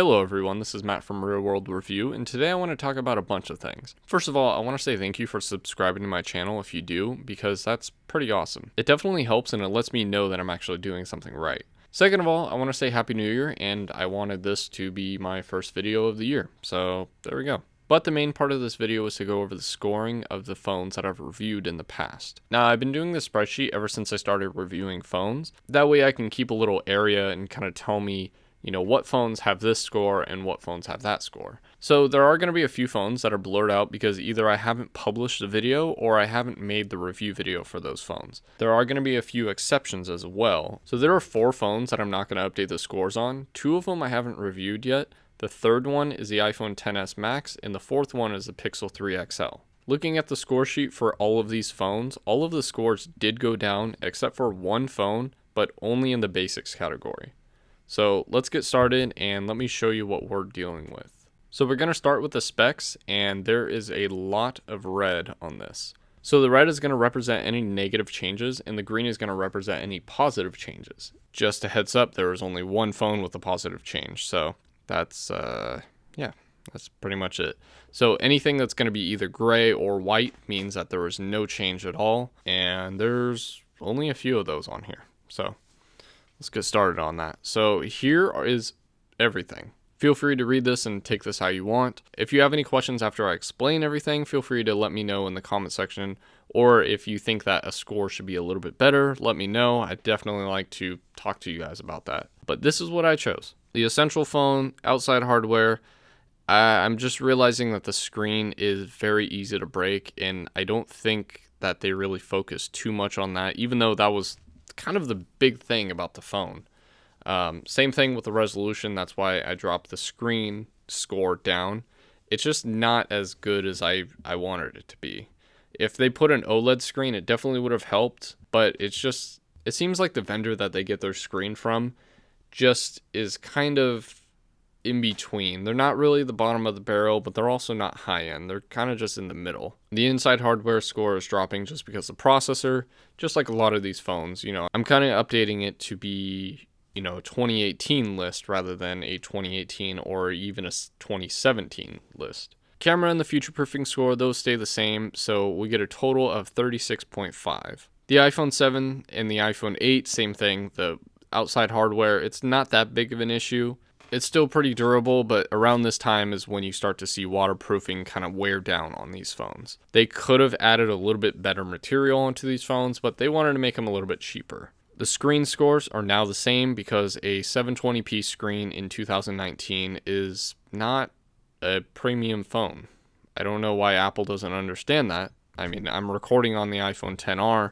Hello everyone, this is Matt from Real World Review, and today I want to talk about a bunch of things. First of all, I want to say thank you for subscribing to my channel if you do, because that's pretty awesome. It definitely helps and it lets me know that I'm actually doing something right. Second of all, I want to say Happy New Year, and I wanted this to be my first video of the year, so there we go. But the main part of this video is to go over the scoring of the phones that I've reviewed in the past. Now, I've been doing this spreadsheet ever since I started reviewing phones. That way I can keep a little area and kind of tell me what phones have this score and what phones have that score. So there are going to be a few phones that are blurred out because either I haven't published the video or I haven't made the review video for those phones. There are going to be a few exceptions as well. So there are 4 phones that I'm not going to update the scores on. 2 of them I haven't reviewed yet. The third one is the iPhone XS Max and the fourth one is the Pixel 3 XL. Looking at the score sheet for all of these phones, all of the scores did go down except for one phone, but only in the basics category. So let's get started and let me show you what we're dealing with. So we're going to start with the specs, and there is a lot of red on this. So the red is going to represent any negative changes and the green is going to represent any positive changes. Just a heads up, there is only one phone with a positive change. So that's pretty much it. So anything that's going to be either gray or white means that there is no change at all. And there's only a few of those on here. So let's get started on that. So here is everything. Feel free to read this and take this how you want. If you have any questions after I explain everything, feel free to let me know in the comment section. Or if you think that a score should be a little bit better, let me know. I'd definitely like to talk to you guys about that. But this is what I chose. The Essential phone, outside hardware. I'm just realizing that the screen is very easy to break, and I don't think that they really focus too much on that, even though that was kind of the big thing about the phone. Same thing with the resolution. That's why I dropped the screen score down. It's just not as good as I wanted it to be. If they put an OLED screen, it definitely would have helped, but it seems like the vendor that they get their screen from just is kind of in between. They're not really the bottom of the barrel, but they're also not high end. They're kind of just in the middle. The inside hardware score is dropping just because the processor, just like a lot of these phones, I'm kind of updating it to be, a 2018 list rather than a 2018 or even a 2017 list. Camera and the future proofing score, those stay the same, so we get a total of 36.5. The iPhone 7 and the iPhone 8, same thing. The outside hardware, it's not that big of an issue. It's still pretty durable, but around this time is when you start to see waterproofing kind of wear down on these phones. They could have added a little bit better material onto these phones, but they wanted to make them a little bit cheaper. The screen scores are now the same because a 720p screen in 2019 is not a premium phone. I don't know why Apple doesn't understand that. I mean, I'm recording on the iPhone XR,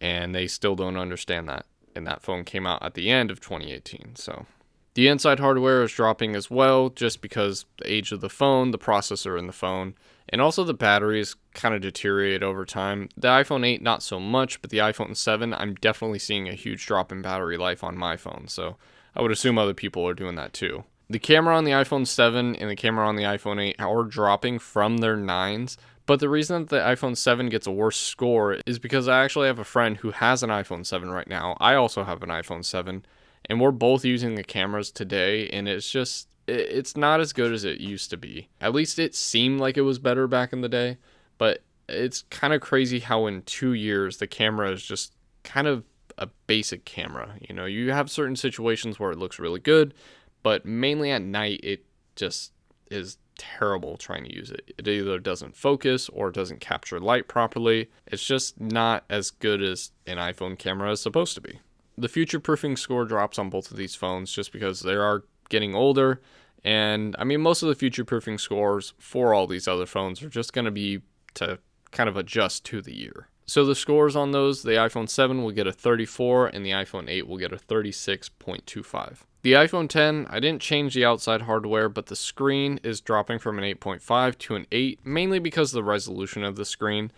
and they still don't understand that. And that phone came out at the end of 2018, so the inside hardware is dropping as well, just because the age of the phone, the processor in the phone, and also the batteries kind of deteriorate over time. The iPhone 8, not so much, but the iPhone 7, I'm definitely seeing a huge drop in battery life on my phone, so I would assume other people are doing that too. The camera on the iPhone 7 and the camera on the iPhone 8 are dropping from their 9s, but the reason that the iPhone 7 gets a worse score is because I actually have a friend who has an iPhone 7 right now. I also have an iPhone 7. And we're both using the cameras today, and it's not as good as it used to be. At least it seemed like it was better back in the day, but it's kind of crazy how in 2 years the camera is just kind of a basic camera. You have certain situations where it looks really good, but mainly at night it just is terrible trying to use it. It either doesn't focus or it doesn't capture light properly. It's just not as good as an iPhone camera is supposed to be. The future proofing score drops on both of these phones just because they are getting older. And I mean, most of the future proofing scores for all these other phones are just going to be to kind of adjust to the year. So the scores on those, the iPhone 7 will get a 34 and the iPhone 8 will get a 36.25. The iPhone 10, I didn't change the outside hardware, but the screen is dropping from an 8.5 to an 8, mainly because of the resolution of the screen.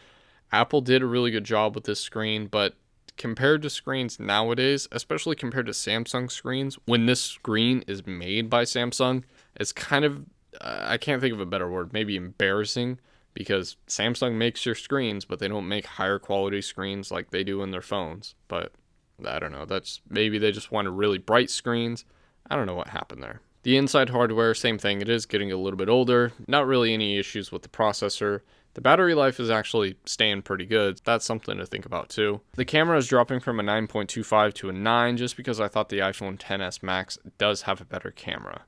Apple did a really good job with this screen, but compared to screens nowadays, especially compared to Samsung screens, when this screen is made by Samsung, it's kind of, I can't think of a better word, maybe embarrassing, because Samsung makes your screens, but they don't make higher quality screens like they do in their phones. But I don't know, maybe they just wanted really bright screens. I don't know what happened there. The inside hardware, same thing, it is getting a little bit older. Not really any issues with the processor. The battery life is actually staying pretty good. That's something to think about too. The camera is dropping from a 9.25 to a 9 just because I thought the iPhone XS Max does have a better camera.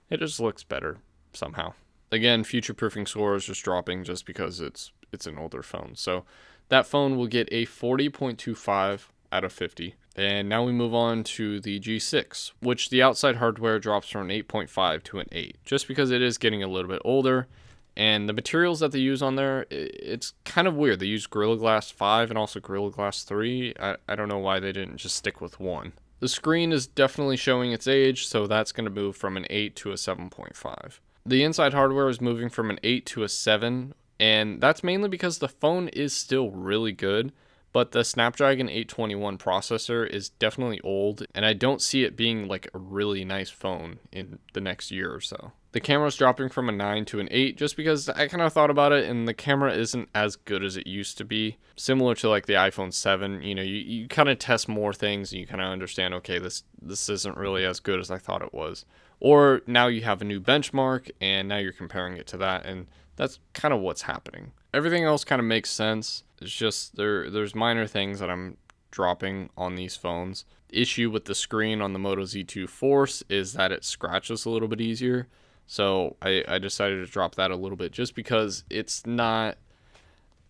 It just looks better somehow. Again, future-proofing score is just dropping just because it's an older phone. So that phone will get a 40.25 out of 50. And now we move on to the G6, which the outside hardware drops from an 8.5 to an 8, just because it is getting a little bit older. And the materials that they use on there, it's kind of weird. They use Gorilla Glass 5 and also Gorilla Glass 3. I don't know why they didn't just stick with one. The screen is definitely showing its age, so that's going to move from an 8 to a 7.5. The inside hardware is moving from an 8 to a 7, and that's mainly because the phone is still really good. But the Snapdragon 821 processor is definitely old, and I don't see it being like a really nice phone in the next year or so. The camera's dropping from a 9 to an 8 just because I kind of thought about it, and the camera isn't as good as it used to be. Similar to like the iPhone 7, you kind of test more things and you kind of understand, okay, this isn't really as good as I thought it was. Or now you have a new benchmark and now you're comparing it to that, and that's kind of what's happening. Everything else kind of makes sense. It's just there's minor things that I'm dropping on these phones. The issue with the screen on the Moto Z2 Force is that it scratches a little bit easier. So I decided to drop that a little bit just because it's not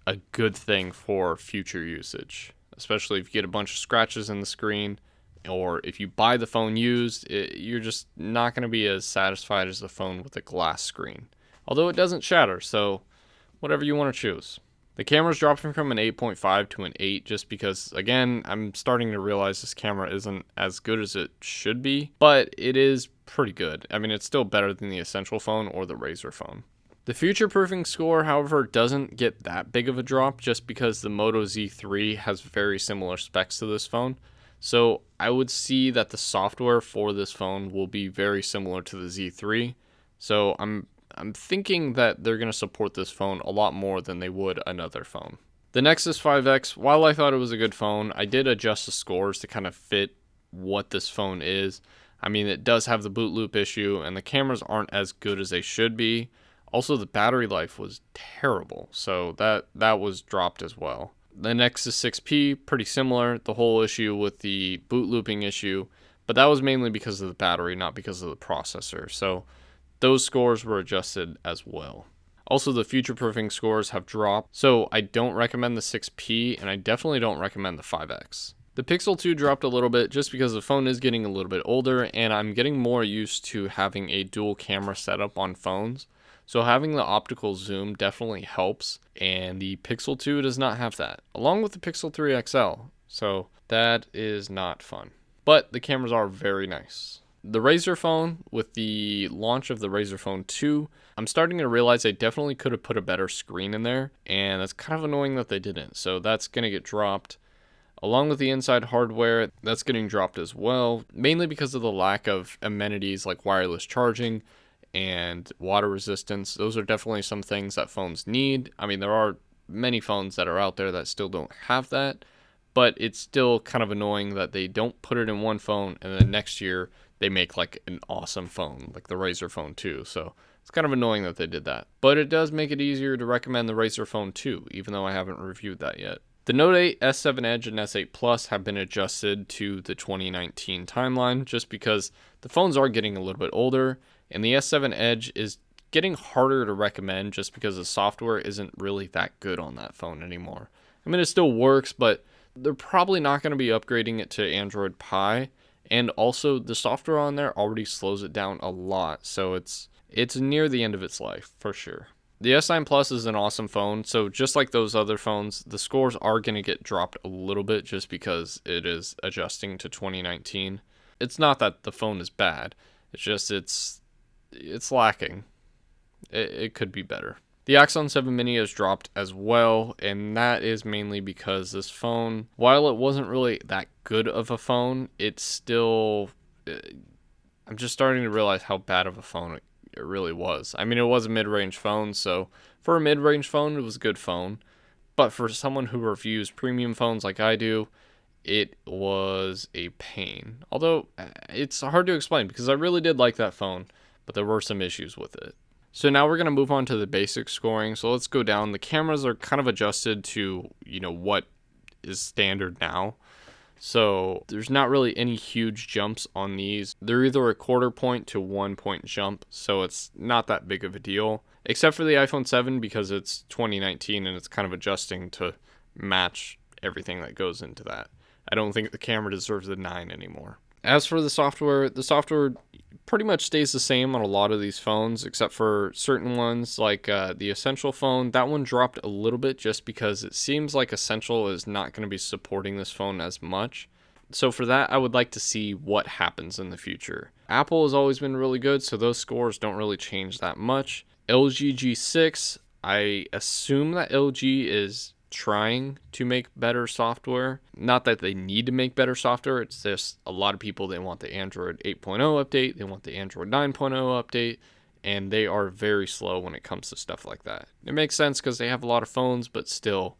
a good thing for future usage. Especially if you get a bunch of scratches in the screen, or if you buy the phone used, you're just not going to be as satisfied as the phone with a glass screen. Although it doesn't shatter, so whatever you want to choose. The camera's dropping from an 8.5 to an 8 just because, again, I'm starting to realize this camera isn't as good as it should be, but it is pretty good. I mean, it's still better than the Essential phone or the Razr phone. The future-proofing score, however, doesn't get that big of a drop just because the Moto Z3 has very similar specs to this phone. So I would see that the software for this phone will be very similar to the Z3. So I'm thinking that they're going to support this phone a lot more than they would another phone. The Nexus 5X, while I thought it was a good phone, I did adjust the scores to kind of fit what this phone is. I mean, it does have the boot loop issue, and the cameras aren't as good as they should be. Also, the battery life was terrible, so that was dropped as well. The Nexus 6P, pretty similar. The whole issue with the boot looping issue, but that was mainly because of the battery, not because of the processor. So those scores were adjusted as well. Also, the future-proofing scores have dropped, so I don't recommend the 6P, and I definitely don't recommend the 5X. The Pixel 2 dropped a little bit just because the phone is getting a little bit older, and I'm getting more used to having a dual camera setup on phones. So having the optical zoom definitely helps, and the Pixel 2 does not have that, along with the Pixel 3 XL, so that is not fun. But the cameras are very nice. The Razr phone, with the launch of the Razr Phone 2, I'm starting to realize they definitely could have put a better screen in there, and that's kind of annoying that they didn't, so that's going to get dropped. Along with the inside hardware, that's getting dropped as well, mainly because of the lack of amenities like wireless charging and water resistance. Those are definitely some things that phones need. I mean, there are many phones that are out there that still don't have that, but it's still kind of annoying that they don't put it in one phone and then next year they make like an awesome phone, like the Razr Phone 2. So it's kind of annoying that they did that. But it does make it easier to recommend the Razr Phone 2, even though I haven't reviewed that yet. The Note 8, S7 Edge, and S8 Plus have been adjusted to the 2019 timeline just because the phones are getting a little bit older, and the S7 Edge is getting harder to recommend just because the software isn't really that good on that phone anymore. I mean, it still works, but they're probably not going to be upgrading it to Android Pie. And also, the software on there already slows it down a lot, so it's near the end of its life, for sure. The S9 Plus is an awesome phone, so just like those other phones, the scores are going to get dropped a little bit just because it is adjusting to 2019. It's not that the phone is bad, it's just it's lacking. It could be better. The Axon 7 Mini has dropped as well, and that is mainly because this phone, while it wasn't really that good of a phone, it's still, I'm just starting to realize how bad of a phone it really was. I mean, it was a mid-range phone, so for a mid-range phone, it was a good phone, but for someone who reviews premium phones like I do, it was a pain. Although it's hard to explain because I really did like that phone, but there were some issues with it. So now we're going to move on to the basic scoring. So let's go down. The cameras are kind of adjusted to, what is standard now. So there's not really any huge jumps on these. They're either a 1/4 point to 1 point jump, so it's not that big of a deal. Except for the iPhone 7 because it's 2019 and it's kind of adjusting to match everything that goes into that. I don't think the camera deserves a 9 anymore. As for the software pretty much stays the same on a lot of these phones, except for certain ones like the Essential phone. That one dropped a little bit just because it seems like Essential is not going to be supporting this phone as much. So for that, I would like to see what happens in the future. Apple has always been really good, so those scores don't really change that much. LG G6, I assume that LG is trying to make better software. Not that they need to make better software, it's just a lot of people, they want the Android 8.0 update, they want the Android 9.0 update, and they are very slow when it comes to stuff like that. It makes sense because they have a lot of phones, but still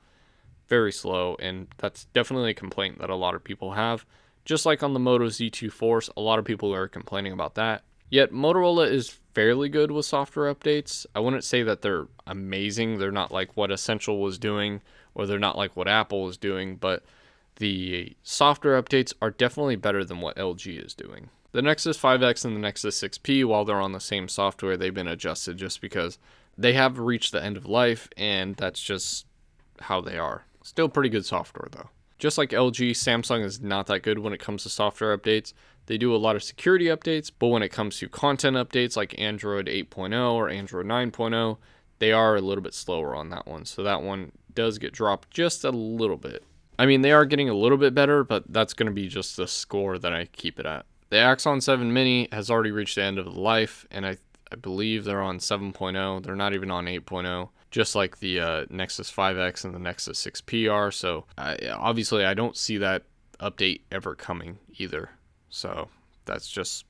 very slow, and that's definitely a complaint that a lot of people have. Just like on the Moto Z2 Force, a lot of people are complaining about that. Yet Motorola is fairly good with software updates. I wouldn't say that they're amazing. They're not like what Essential was doing, or they're not like what Apple is doing, but the software updates are definitely better than what LG is doing. The Nexus 5X and the Nexus 6P, while they're on the same software, they've been adjusted just because they have reached the end of life, and that's just how they are. Still pretty good software though. Just like LG, Samsung is not that good when it comes to software updates. They do a lot of security updates, but when it comes to content updates like Android 8.0 or Android 9.0, they are a little bit slower on that one. So that one does get dropped just a little bit. I mean, they are getting a little bit better, but that's going to be just the score that I keep it at. The Axon 7 Mini has already reached the end of the life, and I believe they're on 7.0. They're not even on 8.0. Just like the Nexus 5X and the Nexus 6P are. So obviously I don't see that update ever coming either. So that's just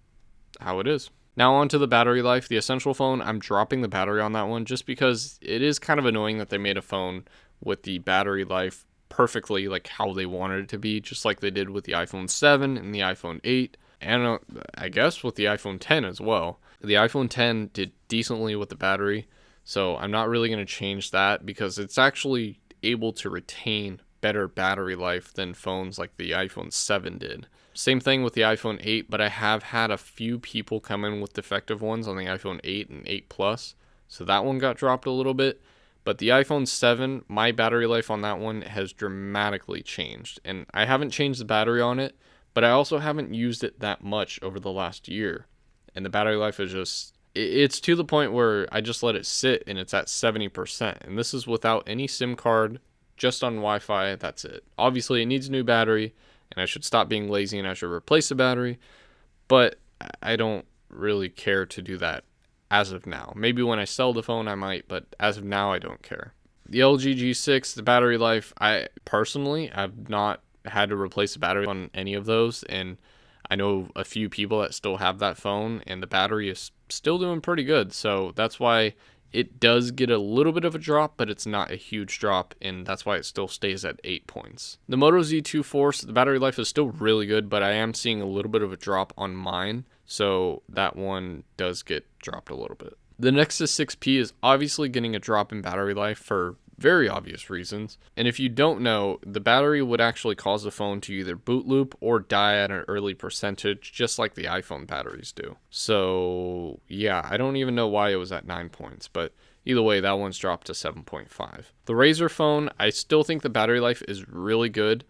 how it is. Now on to the battery life. The Essential phone, I'm dropping the battery on that one just because it is kind of annoying that they made a phone with the battery life perfectly like how they wanted it to be, just like they did with the iPhone 7 and the iPhone 8, and I guess with the iPhone 10 as well. The iPhone 10 did decently with the battery, so I'm not really going to change that because it's actually able to retain better battery life than phones like the iPhone 7 did. Same thing with the iPhone 8, but I have had a few people come in with defective ones on the iPhone 8 and 8 Plus, so that one got dropped a little bit. But the iPhone 7, my battery life on that one has dramatically changed, and I haven't changed the battery on it, but I also haven't used it that much over the last year, and the battery life is just, it's to the point where I just let it sit and it's at 70%, and this is without any SIM card, just on Wi-Fi. That's it. Obviously it needs a new battery, and I should stop being lazy and I should replace the battery, but I don't really care to do that as of now. Maybe when I sell the phone I might, but as of now I don't care. The LG G6, the battery life, I've not had to replace the battery on any of those, and I know a few people that still have that phone, and the battery is still doing pretty good, so that's why it does get a little bit of a drop, but it's not a huge drop, and that's why it still stays at 8 points. The Moto Z2 Force, the battery life is still really good, but I am seeing a little bit of a drop on mine, so that one does get dropped a little bit. The Nexus 6P is obviously getting a drop in battery life for very obvious reasons. And if you don't know, the battery would actually cause the phone to either boot loop or die at an early percentage, just like the iPhone batteries do. So yeah, I don't even know why it was at 9 points, but either way, that one's dropped to 7.5. The Razer phone, I still think the battery life is really good.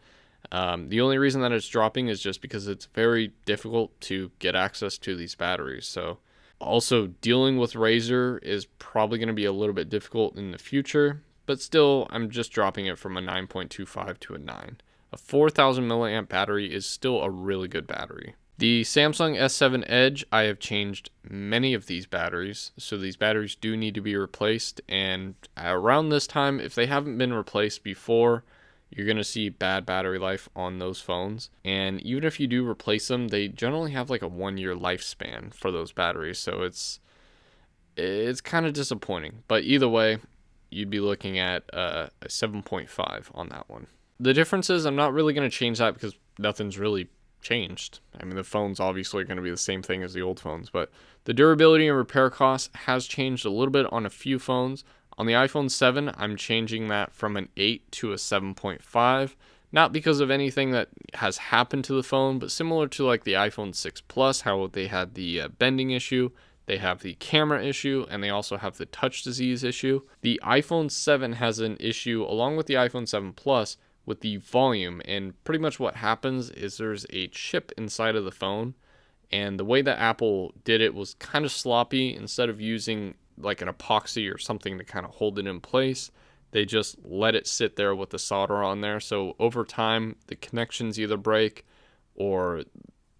The only reason that it's dropping is just because it's very difficult to get access to these batteries. So also dealing with Razer is probably going to be a little bit difficult in the future. But still, I'm just dropping it from a 9.25 to a 9. A 4,000 milliamp battery is still a really good battery. The Samsung S7 Edge, I have changed many of these batteries, so these batteries do need to be replaced, and around this time, if they haven't been replaced before, you're going to see bad battery life on those phones. And even if you do replace them, they generally have like a 1-year lifespan for those batteries, so it's kind of disappointing. But either way, you'd be looking at a 7.5 on that one. The difference is I'm not really going to change that because nothing's really changed. I mean, the phone's obviously going to be the same thing as the old phones, but the durability and repair costs has changed a little bit on a few phones. On the iPhone 7, I'm changing that from an 8 to a 7.5, not because of anything that has happened to the phone, but similar to like the iPhone 6 Plus, how they had the bending issue, they have the camera issue, and they also have the touch disease issue. The iPhone 7 has an issue along with the iPhone 7 Plus with the volume, and pretty much what happens is there's a chip inside of the phone, and the way that Apple did it was kind of sloppy. Instead of using like an epoxy or something to kind of hold it in place, they just let it sit there with the solder on there. So over time, the connections either break or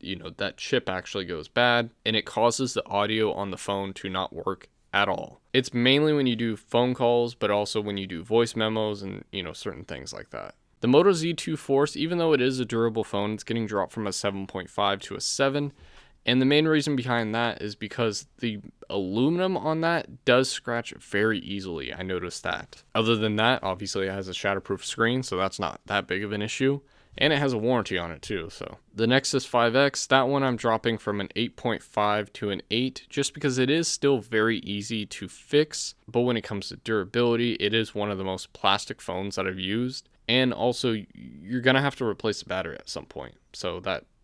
that chip actually goes bad, and it causes the audio on the phone to not work at all. It's mainly when you do phone calls, but also when you do voice memos and certain things like that. The Moto Z2 Force, even though it is a durable phone, it's getting dropped from a 7.5 to a 7. And the main reason behind that is because the aluminum on that does scratch very easily. I noticed that. Other than that, obviously it has a shatterproof screen, so that's not that big of an issue. And it has a warranty on it too. So the Nexus 5X, that one I'm dropping from an 8.5 to an 8, just because it is still very easy to fix. But when it comes to durability, it is one of the most plastic phones that I've used. And also, you're going to have to replace the battery at some point. So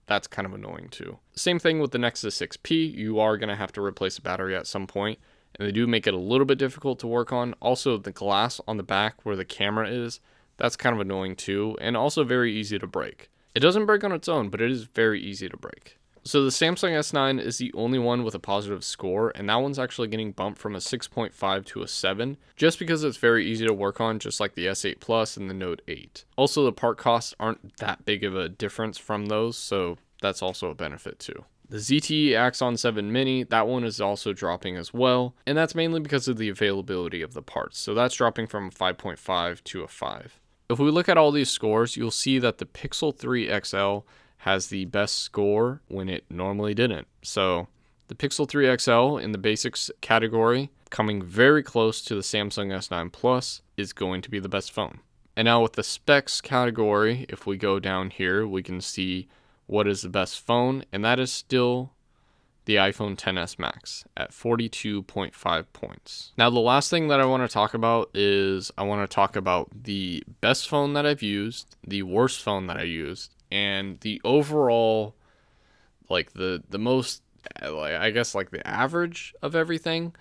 that's kind of annoying too. Same thing with the Nexus 6P. You are going to have to replace the battery at some point, and they do make it a little bit difficult to work on. Also, the glass on the back where the camera is, that's kind of annoying too, and also very easy to break. It doesn't break on its own, but it is very easy to break. So the Samsung S9 is the only one with a positive score, and that one's actually getting bumped from a 6.5 to a 7, just because it's very easy to work on, just like the S8 Plus and the Note 8. Also, the part costs aren't that big of a difference from those, so that's also a benefit too. The ZTE Axon 7 Mini, that one is also dropping as well, and that's mainly because of the availability of the parts. So that's dropping from a 5.5 to a 5. If we look at all these scores, you'll see that the Pixel 3 XL has the best score when it normally didn't. So the Pixel 3 XL in the basics category, coming very close to the Samsung S9 Plus, is going to be the best phone. And now with the specs category, if we go down here, we can see what is the best phone, and that is still the iPhone XS Max at 42.5 points. Now, the last thing that I want to talk about is I want to talk about the best phone that I've used, the worst phone that I used, and the overall, like the most, I guess like the average of everything,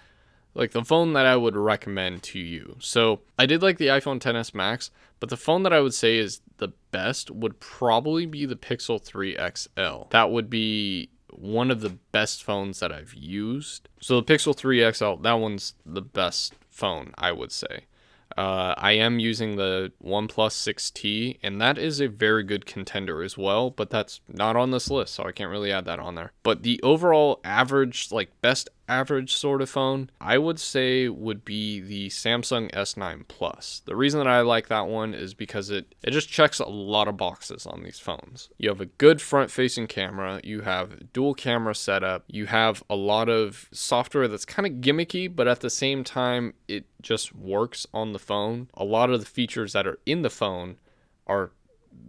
like the phone that I would recommend to you. So I did like the iPhone XS Max, but the phone that I would say is the best would probably be the Pixel 3 XL. That would be one of the best phones that I've used. So the Pixel 3 XL, that one's the best phone, I would say. I am using the OnePlus 6T, and that is a very good contender as well, but that's not on this list, so I can't really add that on there. But the overall average, like best average sort of phone, I would say would be the Samsung S9 Plus. The reason that I like that one is because it just checks a lot of boxes on these phones. You have a good front-facing camera, you have dual camera setup, you have a lot of software that's kind of gimmicky, but at the same time, it just works on the phone. A lot of the features that are in the phone are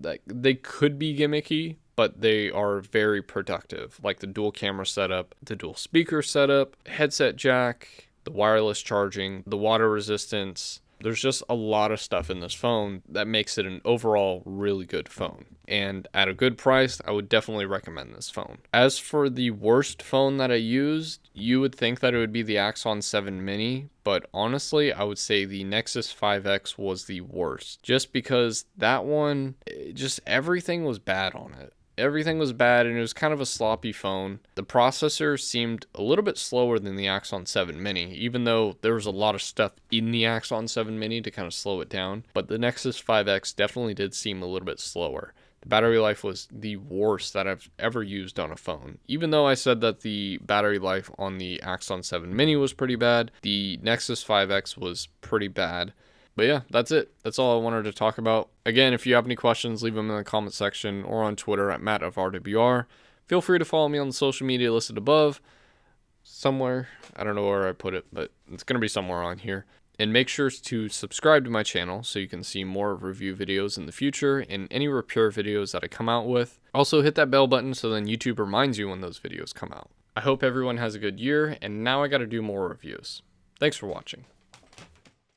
like they could be gimmicky, but they are very productive, like the dual camera setup, the dual speaker setup, headset jack, the wireless charging, the water resistance. There's just a lot of stuff in this phone that makes it an overall really good phone. And at a good price, I would definitely recommend this phone. As for the worst phone that I used, you would think that it would be the Axon 7 Mini, but honestly, I would say the Nexus 5X was the worst. Just because that one, just everything was bad on it. Everything was bad, and it was kind of a sloppy phone. The processor seemed a little bit slower than the Axon 7 Mini, even though there was a lot of stuff in the Axon 7 Mini to kind of slow it down. But the Nexus 5X definitely did seem a little bit slower. The battery life was the worst that I've ever used on a phone. Even though I said that the battery life on the Axon 7 Mini was pretty bad, the Nexus 5X was pretty bad. But yeah, that's it. That's all I wanted to talk about. Again, if you have any questions, leave them in the comment section or on Twitter at MattofRWR. Feel free to follow me on the social media listed above. Somewhere. I don't know where I put it, but it's going to be somewhere on here. And make sure to subscribe to my channel so you can see more review videos in the future and any repair videos that I come out with. Also hit that bell button so then YouTube reminds you when those videos come out. I hope everyone has a good year, and now I gotta do more reviews. Thanks for watching.